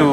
2،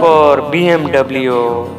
4، BMW۔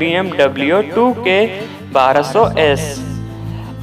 BMW 2K1200S۔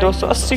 280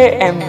AMV